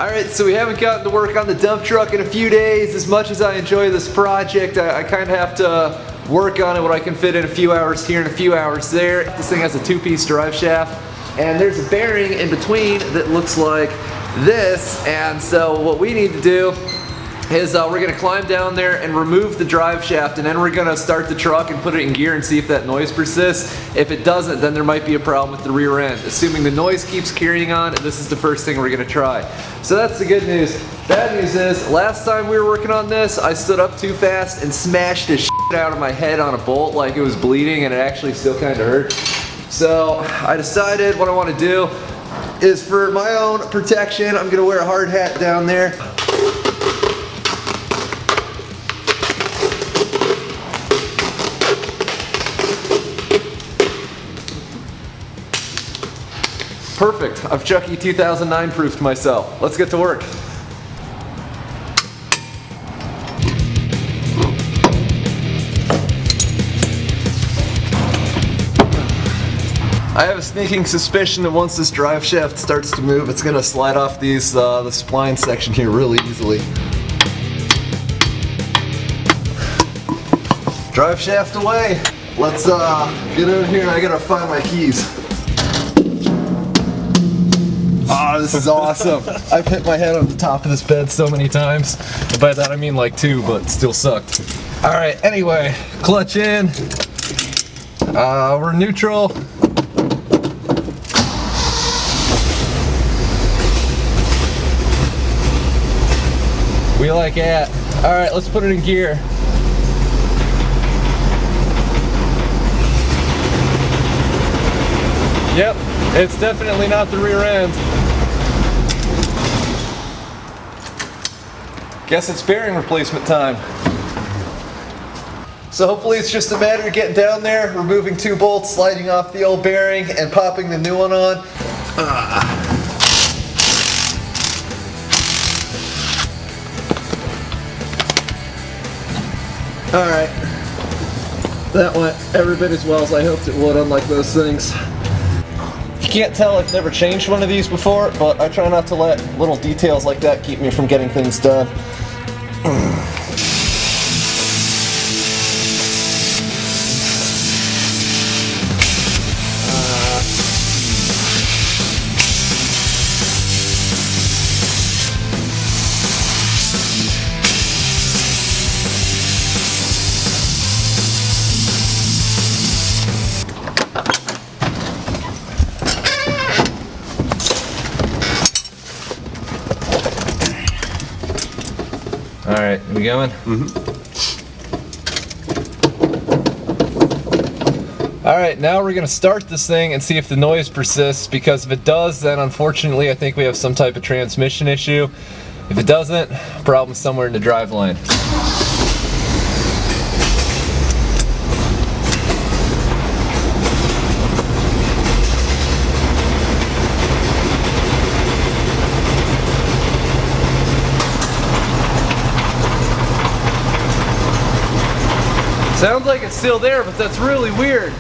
Alright, so we haven't gotten to work on the dump truck in a few days. As much as I enjoy this project, I kind of have to work on it what I can fit in a few hours here and a few hours there. This thing has a two-piece drive shaft, and there's a bearing in between that looks like this, and so what we need to do is we're going to climb down there and remove the drive shaft, and then we're going to start the truck and put it in gear and see if that noise persists. If it doesn't, then there might be a problem with the rear end. Assuming the noise keeps carrying on, this is the first thing we're going to try. So that's the good news. Bad news is, last time we were working on this, I stood up too fast and smashed the shit out of my head on a bolt like it was bleeding, and it actually still kind of hurt. So I decided what I want to do is, for my own protection, I'm going to wear a hard hat down there. Perfect. I've Chucky 2009 proofed myself. Let's get to work. I have a sneaking suspicion that once this drive shaft starts to move, it's going to slide off these the spline section here really easily. Drive shaft away. Let's get out here. I gotta find my keys. Oh, this is awesome. I've hit my head on the top of this bed so many times. By that I mean like 2, but still sucked. Alright, anyway, clutch in. We're neutral. We like that. Alright, let's put it in gear. Yep, it's definitely not the rear end. Guess it's bearing replacement time. So hopefully it's just a matter of getting down there, removing 2 bolts, sliding off the old bearing, and popping the new one on. Alright. That went every bit as well as I hoped it would, unlike those things. You can't tell, I've never changed one of these before, but I try not to let little details like that keep me from getting things done. Alright, we going? Alright, now we're going to start this thing and see if the noise persists, because if it does, then unfortunately I think we have some type of transmission issue. If it doesn't, problem somewhere in the drive line. Sounds like it's still there, but that's really weird.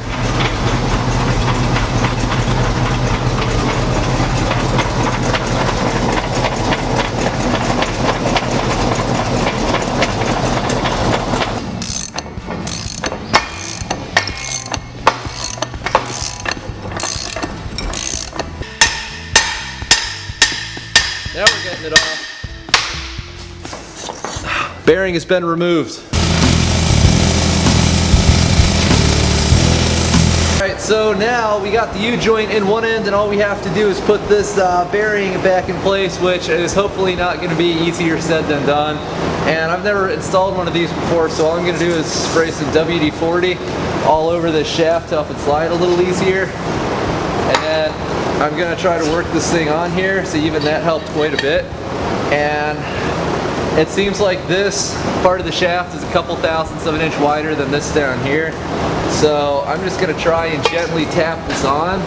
Now we're getting it off. Bearing has been removed. Alright, so now we got the U-joint in one end, and all we have to do is put this bearing back in place, which is hopefully not going to be easier said than done. And I've never installed one of these before, so all I'm going to do is spray some WD-40 all over this shaft to help it slide a little easier. And then I'm going to try to work this thing on here, so even that helped quite a bit. And it seems like this part of the shaft is a couple thousandths of an inch wider than this down here. So I'm just going to try and gently tap this on.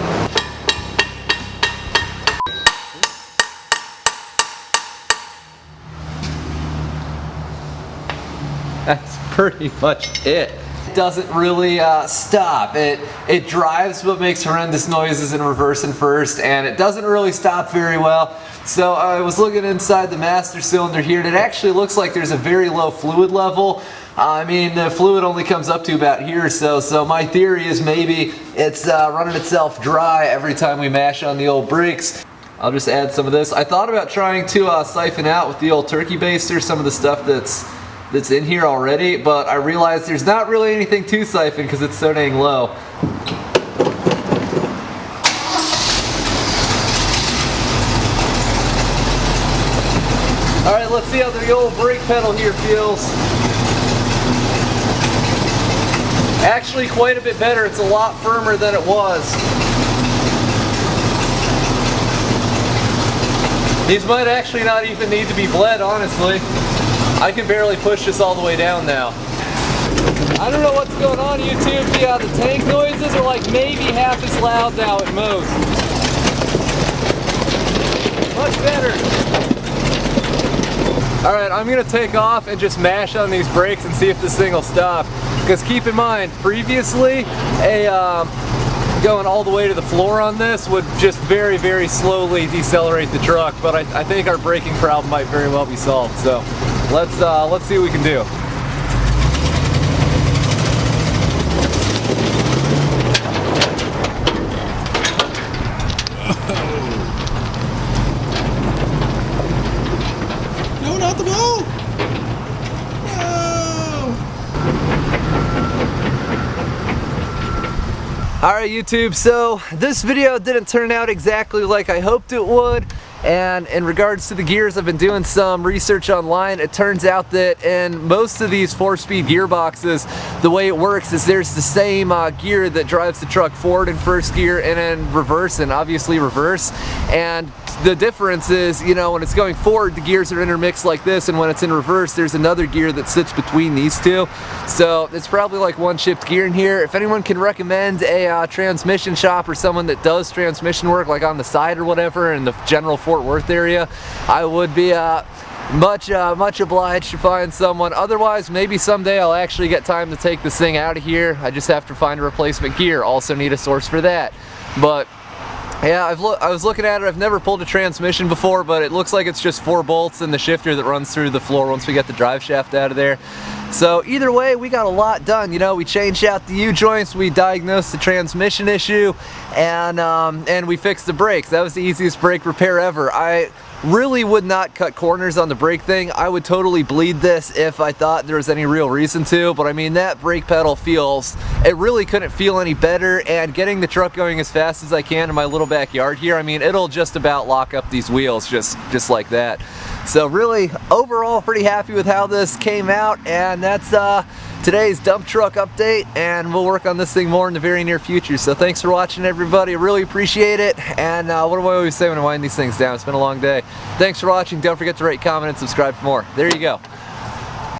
That's pretty much it. It doesn't really stop. It drives but makes horrendous noises in reverse and first, and it doesn't really stop very well. So I was looking inside the master cylinder here, and it actually looks like there's a very low fluid level. I mean, the fluid only comes up to about here or so, so my theory is maybe it's running itself dry every time we mash on the old brakes. I'll just add some of this. I thought about trying to siphon out with the old turkey baster some of the stuff that's in here already, but I realized there's not really anything to siphon because it's so dang low. Alright, let's see how the old brake pedal here feels. Actually quite a bit better. It's a lot firmer than it was. These might actually not even need to be bled, honestly. I can barely push this all the way down now. I don't know what's going on YouTube. The tank noises are like maybe half as loud now at most. Much better. Alright, I'm going to take off and just mash on these brakes and see if this thing will stop. Because keep in mind, previously, going all the way to the floor on this would just very, very slowly decelerate the truck. But I think our braking problem might very well be solved. So let's see what we can do. No, not the ball! Alright YouTube, so this video didn't turn out exactly like I hoped it would, and in regards to the gears, I've been doing some research online. It turns out that in most of these 4-speed gearboxes, the way it works is there's the same gear that drives the truck forward in first gear and in reverse, and obviously reverse. And the difference is, you know, when it's going forward, the gears are intermixed like this, and when it's in reverse, there's another gear that sits between these two. So it's probably like one shift gear in here. If anyone can recommend a transmission shop or someone that does transmission work, like on the side or whatever, in the general Fort Worth area, I would be much obliged to find someone. Otherwise, maybe someday I'll actually get time to take this thing out of here. I just have to find a replacement gear. Also need a source for that. But yeah, I was looking at it. I've never pulled a transmission before, but it looks like it's just 4 bolts and the shifter that runs through the floor once we get the drive shaft out of there. So either way, we got a lot done. You know, we changed out the U-joints, we diagnosed the transmission issue, and we fixed the brakes. That was the easiest brake repair ever. I really would not cut corners on the brake thing. I would totally bleed this if I thought there was any real reason to, but I mean, that brake pedal feels, it really couldn't feel any better, and getting the truck going as fast as I can in my little backyard here, I mean, it'll just about lock up these wheels just like that. So really, overall, pretty happy with how this came out, and that's today's dump truck update, and we'll work on this thing more in the very near future. So thanks for watching, everybody. I really appreciate it. And what do I always say when I wind these things down? It's been a long day. Thanks for watching. Don't forget to rate, comment, and subscribe for more. There you go.